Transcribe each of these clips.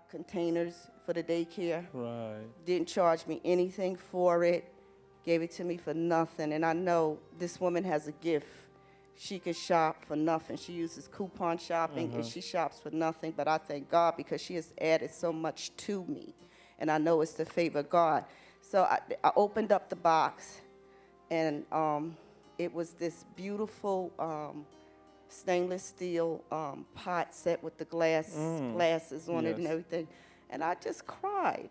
containers for the daycare. Right. Didn't charge me anything for it. Gave it to me for nothing. And I know this woman has a gift. She can shop for nothing. She uses coupon shopping and she shops for nothing. But I thank God because she has added so much to me. And I know it's the favor of God. So I opened up the box and it was this beautiful stainless steel pot set with the glasses on it and everything. And I just cried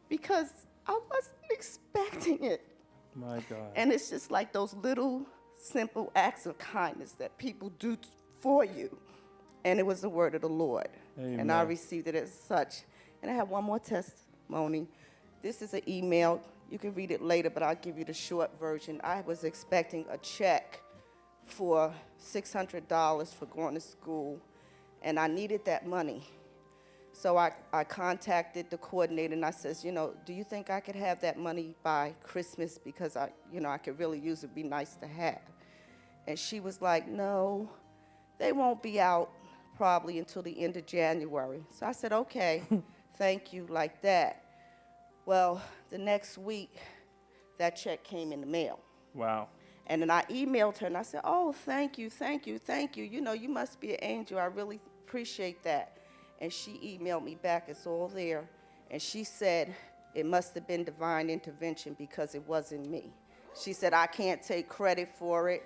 because I wasn't expecting it. My God. And it's just like those little simple acts of kindness that people do for you. And it was the word of the Lord. Amen. And I received it as such. And I have one more testimony. This is an email. You can read it later, but I'll give you the short version. I was expecting a check for $600 for going to school, and I needed that money. So I contacted the coordinator, and I says, do you think I could have that money by Christmas? Because I could really use it. It'd be nice to have. And she was like, no, they won't be out probably until the end of January. So I said, okay, thank you, like that. Well, the next week, that check came in the mail. Wow. And then I emailed her, and I said, oh, thank you, thank you, thank you. You must be an angel. I really appreciate that. And she emailed me back. It's all there. And she said it must have been divine intervention because it wasn't me. She said, I can't take credit for it.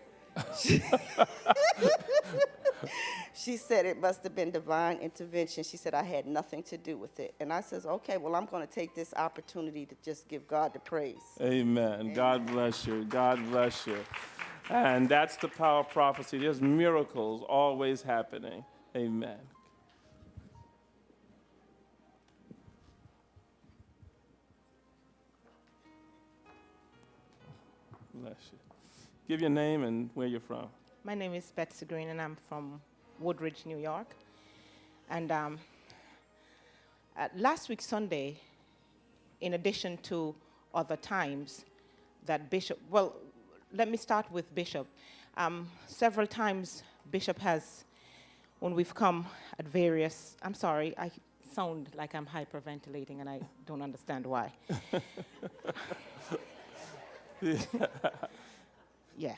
She said it must have been divine intervention. She said I had nothing to do with it. And I says, okay, well, I'm going to take this opportunity to just give God the praise. Amen. Amen. God bless you. God bless you. And that's the power of prophecy. There's miracles always happening. Amen. Bless you. Give your name and where you're from. My name is Betsy Green, and I'm from Woodridge, New York. And last week, Sunday, in addition to other times that Bishop, well, let me start with Bishop. Several times Bishop has, when we've come at various, I'm sorry, I sound like I'm hyperventilating, and I don't understand why. Yeah.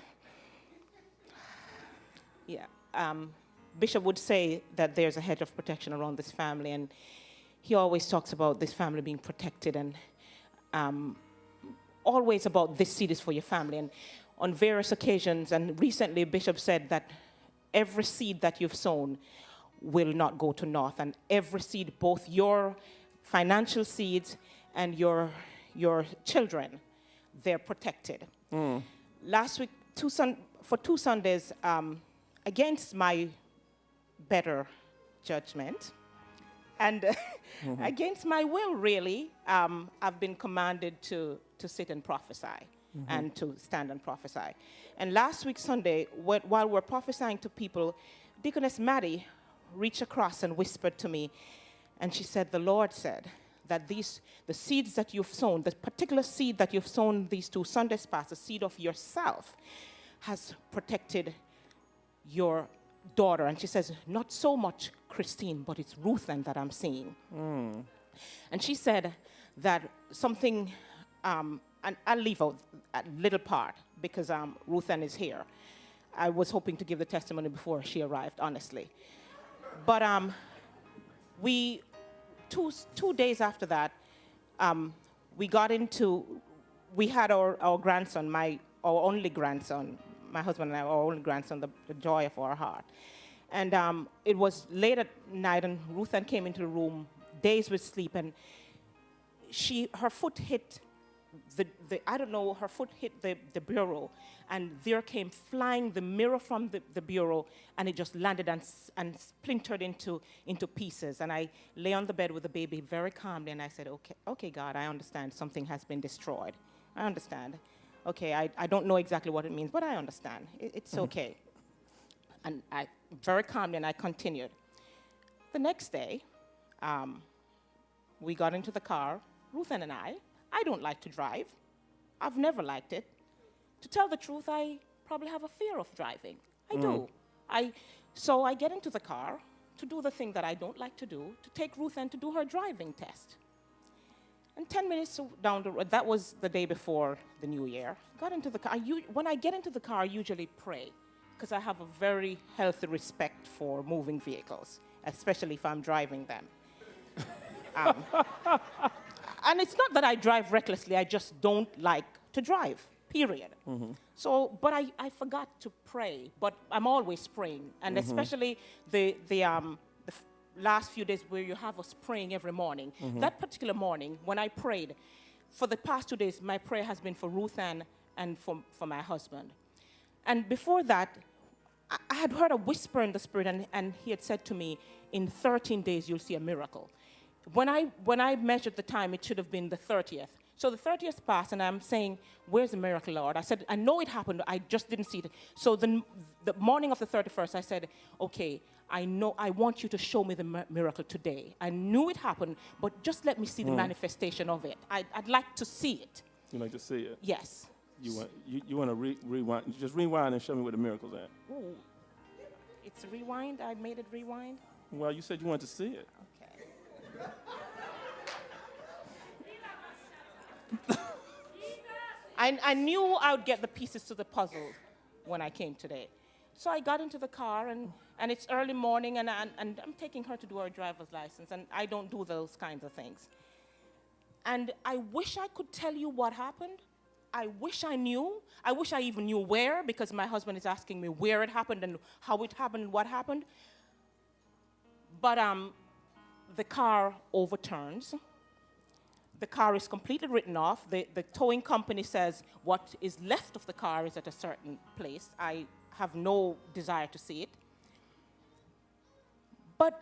Yeah. Bishop would say that there's a hedge of protection around this family, and he always talks about this family being protected, and always about this seed is for your family. And on various occasions, and recently Bishop said that every seed that you've sown will not go to naught, and every seed, both your financial seeds and your children, they're protected. Last week, for 2 Sundays, against my better judgment and against my will, really, I've been commanded to sit and prophesy and to stand and prophesy. And last week, Sunday, while we're prophesying to people, Deaconess Maddie reached across and whispered to me, and she said, the Lord said that the seeds that you've sown, the particular seed that you've sown these 2 Sundays past, the seed of yourself, has protected your daughter. And she says, not so much Christine, but it's Ruthann that I'm seeing. And she said that something, and I'll leave out a little part because Ruthann is here. I was hoping to give the testimony before she arrived, honestly. But we, two days after that, we had our grandson, our only grandson, my husband and I, our only grandson, the joy of our heart. And it was late at night, and Ruthann came into the room, dazed with sleep, and her foot hit her foot hit the bureau, and there came flying the mirror from the bureau, and it just landed and splintered into pieces. And I lay on the bed with the baby very calmly, and I said, okay, God, I understand something has been destroyed. I understand. Okay, I don't know exactly what it means, but I understand. It's okay. And I very calmly, and I continued. The next day, we got into the car, Ruthann and I don't like to drive. I've never liked it. To tell the truth, I probably have a fear of driving. I do. So I get into the car to do the thing that I don't like to do, to take Ruth Ann to do her driving test. And 10 minutes down the road, that was the day before the new year, got into the car. When I get into the car, I usually pray, because I have a very healthy respect for moving vehicles, especially if I'm driving them. And it's not that I drive recklessly, I just don't like to drive, period. So, but I forgot to pray, but I'm always praying, and especially the last few days where you have us praying every morning. That particular morning, when I prayed, for the past 2 days, my prayer has been for Ruth Ann and for my husband. And before that, I had heard a whisper in the spirit, and he had said to me, in 13 days, you'll see a miracle. When I measured the time, it should have been the 30th. So the 30th passed, and I'm saying, where's the miracle, Lord? I said, I know it happened, I just didn't see it. So the morning of the 31st, I said, okay, I know, I want you to show me the miracle today. I knew it happened, but just let me see the manifestation of it. I'd like to see it. You'd like to see it? Yes. You want to rewind? Just rewind and show me where the miracle's at. Ooh. It's rewind? I made it rewind? Well, you said you wanted to see it. Okay. I knew I would get the pieces to the puzzle when I came today. So I got into the car, and it's early morning, and I'm taking her to do her driver's license, and I don't do those kinds of things. And I wish I could tell you what happened. I wish I knew. I wish I even knew where, because my husband is asking me where it happened and how it happened and what happened. But the car overturns. The car is completely written off. The towing company says what is left of the car is at a certain place. I have no desire to see it. But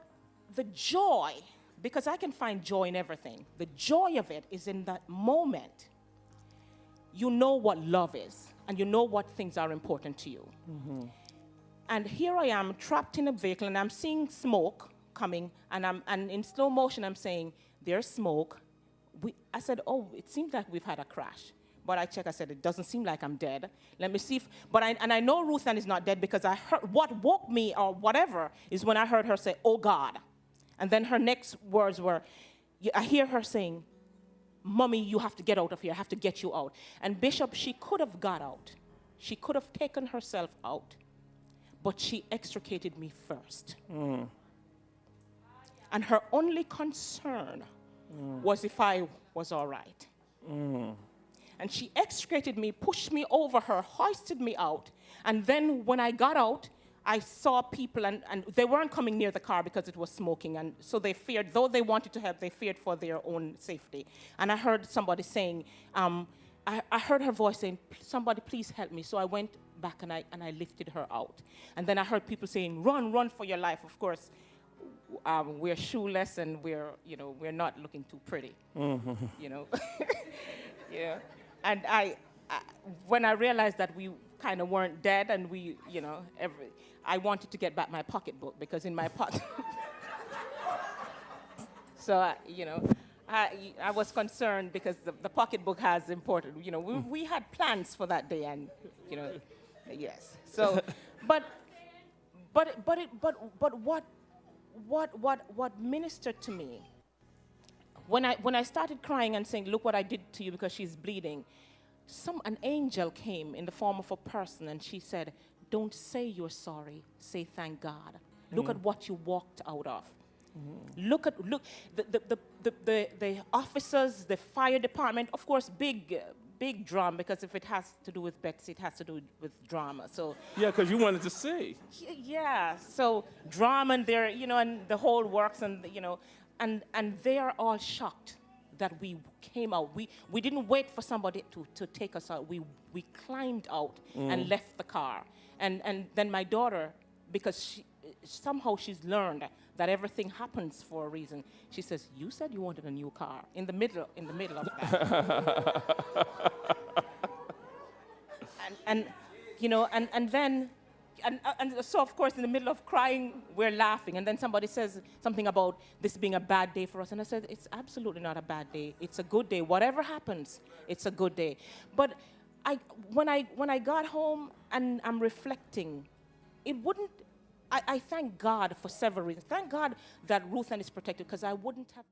the joy, because I can find joy in everything, the joy of it is in that moment. You know what love is, and you know what things are important to you. And here I am trapped in a vehicle, and I'm seeing smoke coming, and in slow motion I'm saying, there's smoke. I said, oh, it seems like we've had a crash. But I checked, I said, it doesn't seem like I'm dead. Let me see if, I know Ruth Ann is not dead, because I heard, what woke me or whatever is when I heard her say, oh God. And then her next words were, I hear her saying, Mommy, you have to get out of here. I have to get you out. And Bishop, she could have got out. She could have taken herself out. But she extricated me first. And her only concern was if I was all right. And she extricated me, pushed me over her, hoisted me out. And then when I got out, I saw people, and they weren't coming near the car because it was smoking. And so they feared, though they wanted to help, they feared for their own safety. And I heard somebody saying, I heard her voice saying, somebody please help me. So I went back and I lifted her out. And then I heard people saying, run for your life. Of course, we're shoeless and we're not looking too pretty, Yeah. And when I realized that we kind of weren't dead, and we, I wanted to get back my pocketbook, because in my pocket, so, I was concerned because the pocketbook has important, we had plans for that day, and, yes. So, but what ministered to me, when I started crying and saying, look what I did to you because she's bleeding, an angel came in the form of a person, and she said, don't say you're sorry, say thank God. Look at what you walked out of. Look, the officers, the fire department, of course, big drama, because if it has to do with Betsy, it has to do with drama. So yeah, because you wanted to see. Yeah, so drama, and there, and the whole works, and and they are all shocked that we came out. We didn't wait for somebody to take us out. We climbed out and left the car. And then my daughter, because somehow she's learned that everything happens for a reason, she says, you said you wanted a new car in the middle of that. And so, of course, in the middle of crying, we're laughing. And then somebody says something about this being a bad day for us. And I said, it's absolutely not a bad day. It's a good day. Whatever happens, it's a good day. But when I got home and I'm reflecting, it wouldn't I thank God for several reasons. Thank God that Ruth is protected, because I wouldn't have.